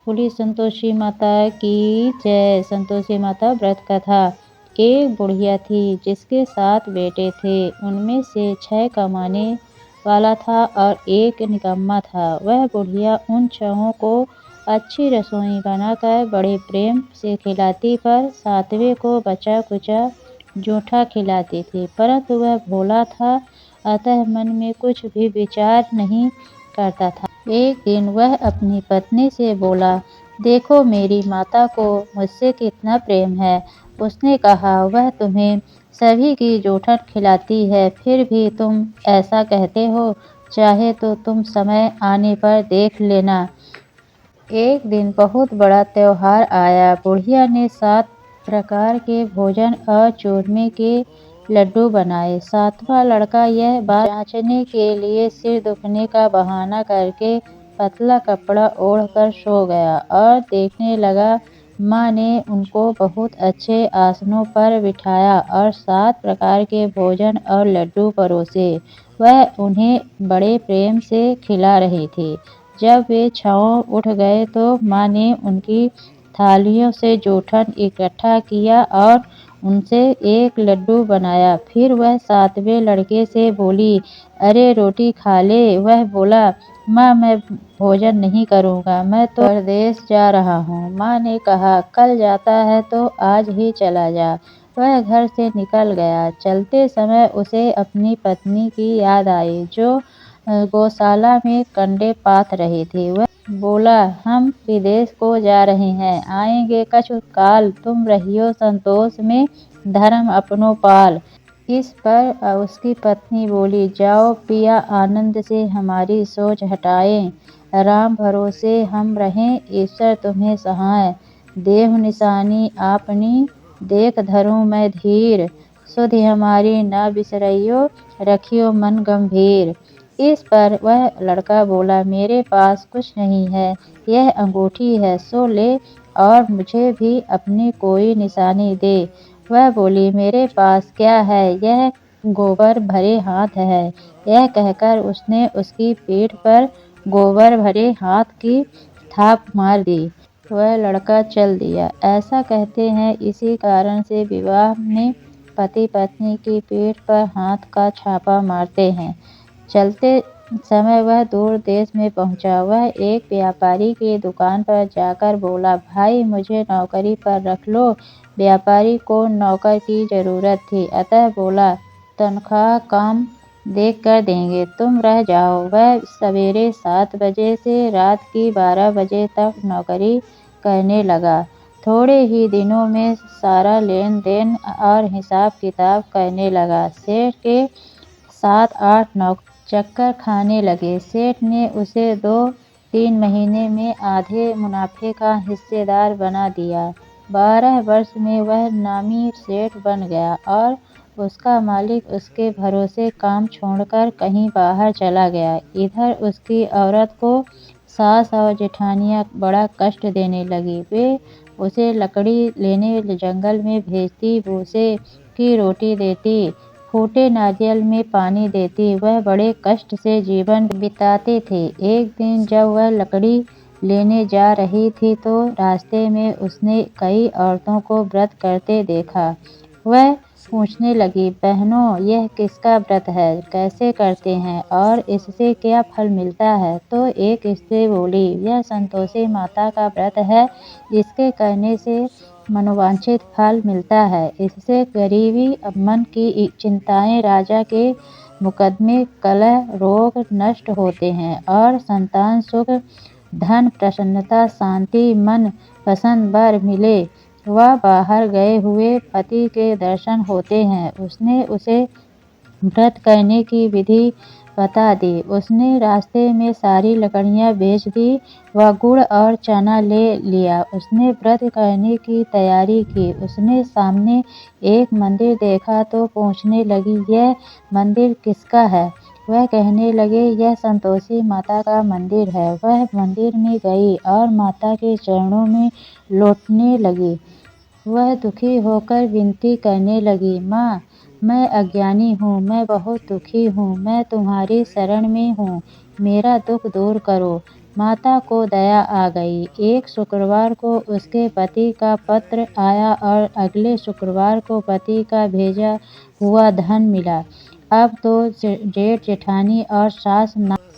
बोली संतोषी माता की जय। संतोषी माता व्रत कथा। एक बुढ़िया थी जिसके 7 बेटे थे। उनमें से 6 कमाने वाला था और एक निकम्मा था। वह बुढ़िया उन 6 को अच्छी रसोई बनाकर बड़े प्रेम से खिलाती, पर 7वें को बचा कुचा जूठा खिलाती थी। परंतु वह भोला था, अतः मन में कुछ भी विचार नहीं करता था। एक दिन वह अपनी पत्नी से बोला, देखो मेरी माता को मुझसे कितना प्रेम है। उसने कहा, वह तुम्हें सभी की जूठन खिलाती है, फिर भी तुम ऐसा कहते हो। चाहे तो तुम समय आने पर देख लेना। एक दिन बहुत बड़ा त्योहार आया। बुढ़िया ने 7 प्रकार के भोजन और चूरमे के लड्डू बनाए। 7वां लड़का यह बात जांचने के लिए सिर दुखने का बहाना करके पतला कपड़ा ओढ़कर सो गया और देखने लगा। माँ ने उनको बहुत अच्छे आसनों पर बिठाया और 7 प्रकार के भोजन और लड्डू परोसे। वह उन्हें बड़े प्रेम से खिला रही थी। जब वे 6 उठ गए तो माँ ने उनकी थालियों से जूठन इकट्ठा किया और उनसे एक लड्डू बनाया। फिर वह 7वें लड़के से बोली, अरे रोटी खा ले। वह बोला, माँ मैं भोजन नहीं करूँगा, मैं तो परदेश जा रहा हूँ। माँ ने कहा, कल जाता है तो आज ही चला जा। वह घर से निकल गया। चलते समय उसे अपनी पत्नी की याद आई, जो गौशाला में कंडे पात रही थी। वह बोला, हम विदेश को जा रहे हैं, आएंगे कछु काल। तुम रहियो संतोष में, धर्म अपनो पाल। इस पर उसकी पत्नी बोली, जाओ पिया, आनंद से हमारी सोच हटाएं। राम भरोसे हम रहें, ईश्वर तुम्हें सहाय। देहु निशानी आपनी, देख धरूं मैं धीर। सुधि हमारी न बिसरइयो, रखियो मन गंभीर। इस पर वह लड़का बोला, मेरे पास कुछ नहीं है, यह अंगूठी है सो ले और मुझे भी अपनी कोई निशानी दे। वह बोली, मेरे पास क्या है, यह गोबर भरे हाथ है। यह कहकर उसने उसकी पीठ पर गोबर भरे हाथ की थाप मार दी। वह लड़का चल दिया। ऐसा कहते हैं, इसी कारण से विवाह में पति पत्नी की पीठ पर हाथ का छापा मारते हैं। चलते समय वह दूर देश में पहुंचा। वह एक व्यापारी की दुकान पर जाकर बोला, भाई मुझे नौकरी पर रख लो। व्यापारी को नौकर की जरूरत थी, अतः बोला, तनख्वाह काम देख कर देंगे, तुम रह जाओ। वह सवेरे 7 बजे से रात की 12 बजे तक नौकरी करने लगा। थोड़े ही दिनों में सारा लेन देन और हिसाब किताब करने लगा। सेठ के 7-8 नौकर चक्कर खाने लगे। सेठ ने उसे 2-3 महीने में आधे मुनाफे का हिस्सेदार बना दिया। 12 वर्ष में वह नामी सेठ बन गया और उसका मालिक उसके भरोसे काम छोड़कर कहीं बाहर चला गया। इधर उसकी औरत को सास और जेठानियाँ बड़ा कष्ट देने लगी। वे उसे लकड़ी लेने जंगल में भेजती, भूसे की रोटी देती, फूटे नारियल में पानी देती। वह बड़े कष्ट से जीवन बिताते थे। एक दिन जब वह लकड़ी लेने जा रही थी तो रास्ते में उसने कई औरतों को व्रत करते देखा। वह पूछने लगी, बहनों यह किसका व्रत है, कैसे करते हैं और इससे क्या फल मिलता है। तो एक स्त्री बोली, यह संतोषी माता का व्रत है, इसके करने से मनोवांछित फल मिलता है। इससे गरीबी, मन की चिंताएं, राजा के मुकदमे, कलह, रोग नष्ट होते हैं और संतान सुख, धन, प्रसन्नता, शांति, मन पसंद वर मिले। वह बाहर गए हुए पति के दर्शन होते हैं। उसने उसे व्रत करने की विधि बता दी। उसने रास्ते में सारी लकड़ियाँ बेच दी व गुड़ और चना ले लिया। उसने व्रत करने की तैयारी की। उसने सामने एक मंदिर देखा तो पूछने लगी, यह मंदिर किसका है। वह कहने लगे, यह संतोषी माता का मंदिर है। वह मंदिर में गई और माता के चरणों में लौटने लगी। वह दुखी होकर विनती करने लगी, माँ मैं अज्ञानी हूँ, मैं बहुत दुखी हूँ, मैं तुम्हारी शरण में हूँ, मेरा दुख दूर करो। माता को दया आ गई। एक शुक्रवार को उसके पति का पत्र आया और अगले शुक्रवार को पति का भेजा हुआ धन मिला। अब तो जेठ जेठानी और सास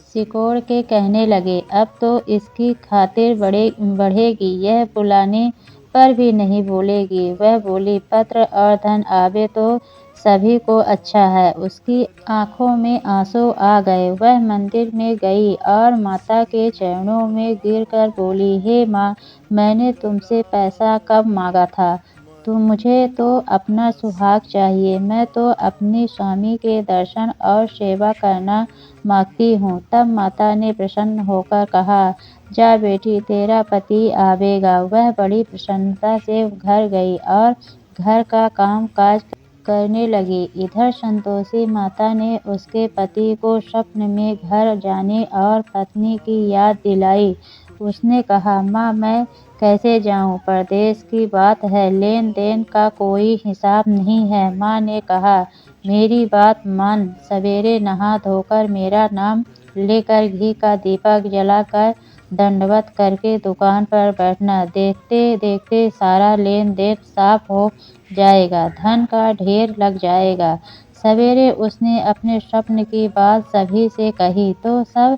सिकोड़ के कहने लगे, अब तो इसकी खातिर बढ़ेगी, यह बुलाने पर भी नहीं बोलेगी। वह बोली, पत्र और धन आवे तो सभी को अच्छा है। उसकी आंखों में आंसू आ गए। वह मंदिर में गई और माता के चरणों में गिरकर बोली, हे माँ, मैंने तुमसे पैसा कब मांगा था? मुझे तो अपना सुहाग चाहिए। मैं तो अपने स्वामी के दर्शन और सेवा करना मांगती हूँ। तब माता ने प्रसन्न होकर कहा, जा बेटी, तेरा पति आवेगा। वह बड़ी प्रसन्नता से घर गई और घर का काम काज करने लगी। इधर संतोषी माता ने उसके पति को स्वप्न में घर जाने और पत्नी की याद दिलाई। उसने कहा, माँ, मैं कैसे जाऊँ? परदेश की बात है, लेन देन का कोई हिसाब नहीं है। माँ ने कहा, मेरी बात मान, सवेरे नहा धोकर मेरा नाम लेकर घी का दीपक जलाकर दंडवत करके दुकान पर बैठना। देखते देखते सारा लेन देन साफ हो जाएगा, धन का ढेर लग जाएगा। सवेरे उसने अपने स्वप्न की बात सभी से कही तो सब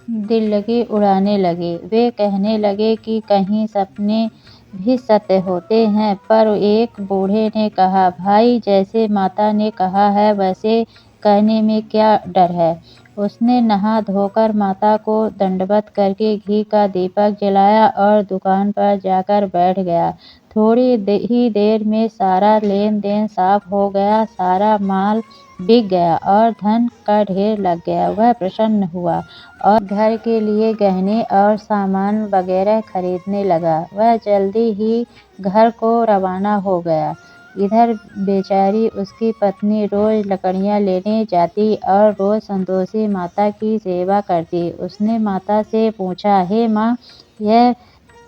दिल लगी उड़ाने लगे। वे कहने लगे कि कहीं सपने भी सत्य होते हैं। पर एक बूढ़े ने कहा, भाई, जैसे माता ने कहा है वैसे करने में क्या डर है? उसने नहा धोकर माता को दंडवत करके घी का दीपक जलाया और दुकान पर जाकर बैठ गया। थोड़ी ही देर में सारा लेन देन साफ हो गया, सारा माल बिक गया और धन का ढेर लग गया। वह प्रसन्न हुआ और घर के लिए गहने और सामान वगैरह खरीदने लगा। वह जल्दी ही घर को रवाना हो गया। इधर बेचारी उसकी पत्नी रोज लकड़ियाँ लेने जाती और रोज संतोषी माता की सेवा करती। उसने माता से पूछा, हे माँ, यह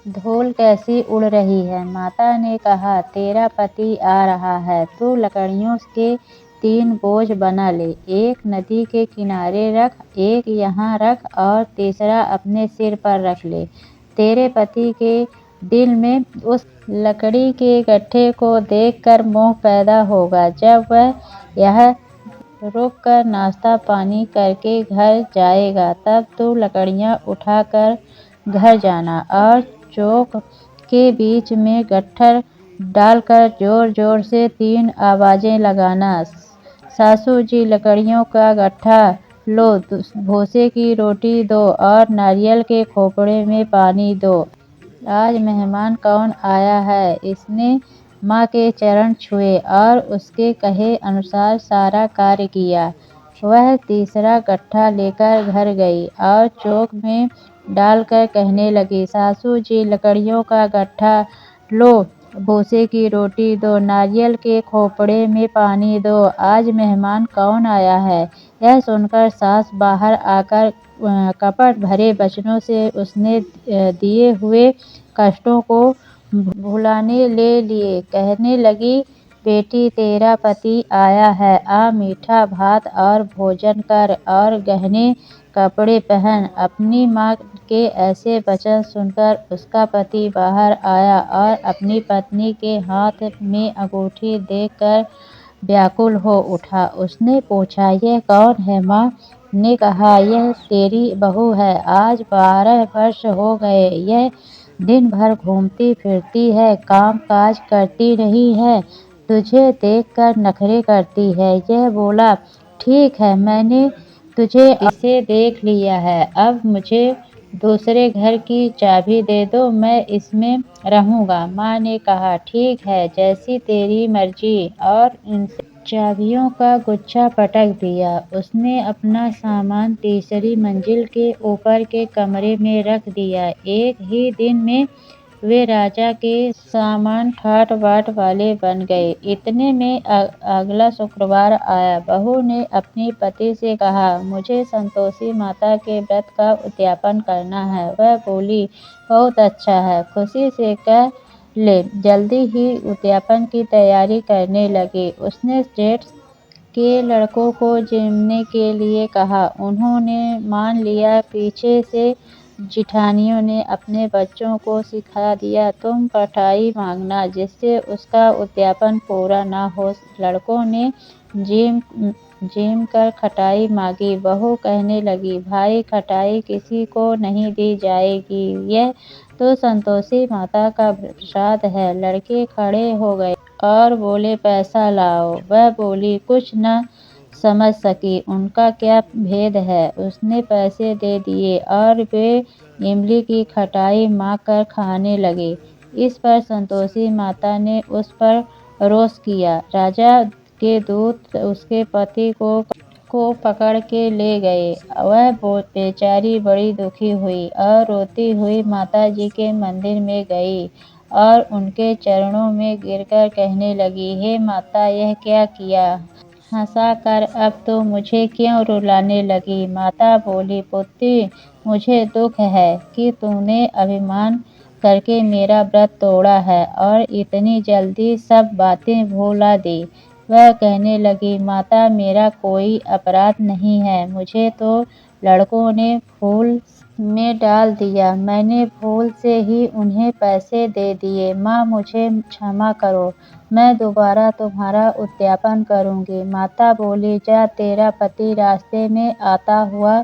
धूल कैसी उड़ रही है? माता ने कहा, तेरा पति आ रहा है, तू लकड़ियों के 3 बोझ बना ले। एक नदी के किनारे रख, एक यहाँ रख और तीसरा अपने सिर पर रख ले। तेरे पति के दिल में उस लकड़ी के गट्ठे को देखकर मोह पैदा होगा। जब वह यह रुक कर नाश्ता पानी करके घर जाएगा, तब तू लकड़ियाँ उठाकर घर जाना और चौक के बीच में गट्ठर डालकर जोर जोर से 3 आवाजें लगाना। सासू जी, लकड़ियों का गट्ठा लो, भूसे की रोटी दो और नारियल के खोपड़े में पानी दो। आज मेहमान कौन आया है? इसने माँ के चरण छुए और उसके कहे अनुसार सारा कार्य किया। वह तीसरा गट्ठा लेकर घर गई और चौक में डालकर कहने लगी, सासू जी, लकड़ियों का गट्ठा लो, भूसे की रोटी दो, नारियल के खोपड़े में पानी दो। आज मेहमान कौन आया है? यह सुनकर सास बाहर आकर कपट भरे वचनों से उसने दिए हुए कष्टों को भुलाने ले लिए। कहने लगी, बेटी, तेरा पति आया है, आ मीठा भात और भोजन कर और गहने कपड़े पहन। अपनी माँ के ऐसे वचन सुनकर उसका पति बाहर आया और अपनी पत्नी के हाथ में अंगूठी देखकर व्याकुल हो उठा। उसने पूछा, यह कौन है? माँ ने कहा, यह तेरी बहू है। आज 12 वर्ष हो गए। यह दिन भर घूमती फिरती है, काम काज करती नहीं है, तुझे देखकर नखरे करती है। यह बोला, ठीक है, मैंने तुझे इसे देख लिया है, अब मुझे दूसरे घर की चाबी दे दो, मैं इसमें रहूँगा। माँ ने कहा, ठीक है, जैसी तेरी मर्जी, और इनसे चाबियों का गुच्छा पटक दिया। उसने अपना सामान तीसरी मंजिल के ऊपर के कमरे में रख दिया। एक ही दिन में वे राजा के सामान ठाट बाट वाले बन गए। इतने में अगला शुक्रवार आया। बहू ने अपने पति से कहा, मुझे संतोषी माता के व्रत का उद्यापन करना है। वह बोली, बहुत अच्छा है, खुशी से कह ले। जल्दी ही उद्यापन की तैयारी करने लगे। उसने जेठ के लड़कों को जिमने के लिए कहा। उन्होंने मान लिया। पीछे से जिठानियों ने अपने बच्चों को सिखा दिया, तुम कटाई मांगना जिससे उसका उद्यापन पूरा न हो। लड़कों ने जीम जीम कर खटाई मांगी। बहू कहने लगी, भाई खटाई किसी को नहीं दी जाएगी, यह तो संतोषी माता का प्रसाद है। लड़के खड़े हो गए और बोले, पैसा लाओ। वह बोली, कुछ न समझ सकी उनका क्या भेद है। उसने पैसे दे दिए और वे इमली की खटाई मांग कर खाने लगे। इस पर संतोषी माता ने उस पर रोष किया। राजा के दूत उसके पति को पकड़ के ले गए। वह बेचारी बड़ी दुखी हुई और रोती हुई माता जी के मंदिर में गई और उनके चरणों में गिरकर कहने लगी, हे माता, यह क्या किया? हंसा कर अब तो मुझे क्यों रुलाने लगी? माता बोली, पुत्री, मुझे दुख है कि तूने अभिमान करके मेरा व्रत तोड़ा है और इतनी जल्दी सब बातें भुला दी। वह कहने लगी, माता, मेरा कोई अपराध नहीं है, मुझे तो लड़कों ने भूल में डाल दिया। मैंने भूल से ही उन्हें पैसे दे दिए। माँ, मुझे क्षमा करो, मैं दोबारा तुम्हारा उद्यापन करूँगी। माता बोली, जा, तेरा पति रास्ते में आता हुआ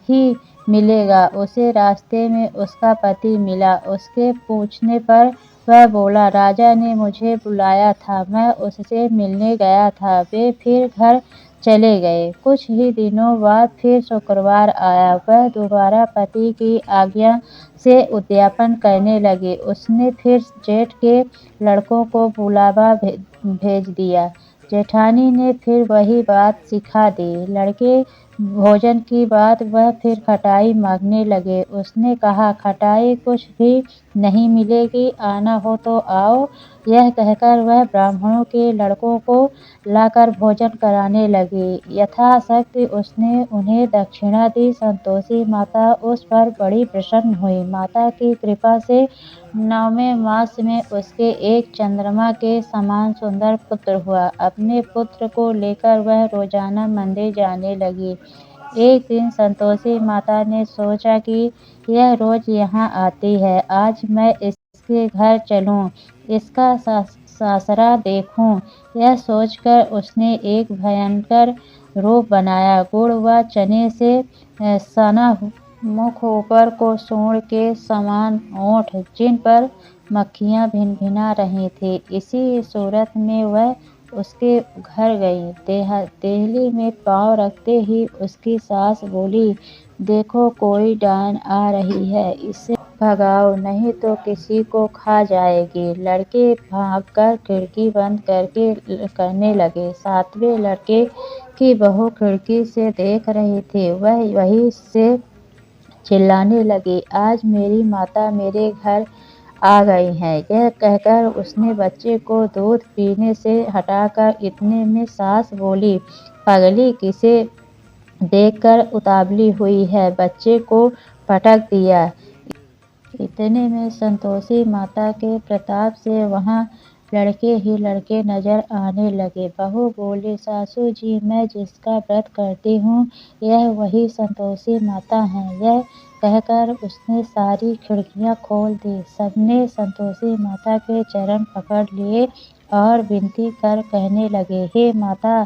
ही मिलेगा। उसे रास्ते में उसका पति मिला। उसके पूछने पर वह बोला, राजा ने मुझे बुलाया था, मैं उससे मिलने गया था। वे फिर घर चले गए। कुछ ही दिनों बाद फिर शुक्रवार आया। वह दोबारा पति की आज्ञा से उद्यापन करने लगे। उसने फिर जेठ के लड़कों को बुलावा भेज दिया। जेठानी ने फिर वही बात सिखा दी। लड़के भोजन की बात वह फिर खटाई मांगने लगे। उसने कहा, खटाई कुछ भी नहीं मिलेगी, आना हो तो आओ। यह कहकर वह ब्राह्मणों के लड़कों को लाकर भोजन कराने लगी। यथाशक्ति उसने उन्हें दक्षिणा दी। संतोषी माता उस पर बड़ी प्रसन्न हुई। माता की कृपा से 9वें मास में उसके एक चंद्रमा के समान सुंदर पुत्र हुआ। अपने पुत्र को लेकर वह रोजाना मंदिर जाने लगी। एक दिन संतोषी माता ने सोचा कि यह रोज यहाँ आती है, आज मैं इसके घर चलूं, इसका सासरा देखूं। यह सोचकर उसने एक भयंकर रूप बनाया। गुड़ व चने से सना मुख, ऊपर को सूंड के समान ओंठ, जिन पर मक्खियाँ भिनभिना रही थी। इसी सूरत में वह उसके घर गई। देहली में पाँव रखते ही उसकी सास बोली, देखो, कोई डायन आ रही है, इसे भगाओ, नहीं तो किसी को खा जाएगी। लड़के भागकर खिड़की बंद करने लगे। 7वें लड़के की बहू खिड़की से देख रही थी। वह वहीं से चिल्लाने लगी, आज मेरी माता मेरे घर आ गई हैं। यह कहकर उसने बच्चे को दूध पीने से हटाकर इतने में सास बोली, पगली, किसे देखकर उतावली हुई है? बच्चे को पटक दिया। इतने में संतोषी माता के प्रताप से वहाँ लड़के ही लड़के नजर आने लगे। बहू बोली, सासू जी, मैं जिसका व्रत करती हूँ, यह वही संतोषी माता हैं। यह कहकर उसने सारी खिड़कियाँ खोल दी। सबने संतोषी माता के चरण पकड़ लिए और विनती कर कहने लगे, हे माता,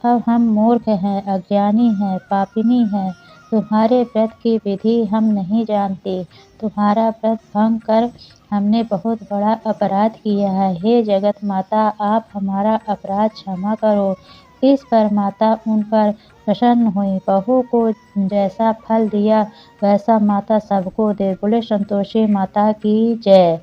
अब हम मूर्ख हैं, अज्ञानी हैं, पापिनी हैं। तुम्हारे व्रत की विधि हम नहीं जानते। तुम्हारा व्रत भंग कर हमने बहुत बड़ा अपराध किया है। हे जगत माता, आप हमारा अपराध क्षमा करो। इस पर माता उन पर प्रसन्न हुई। बहू को जैसा फल दिया वैसा माता सबको दे। बोले संतोषी माता की जय।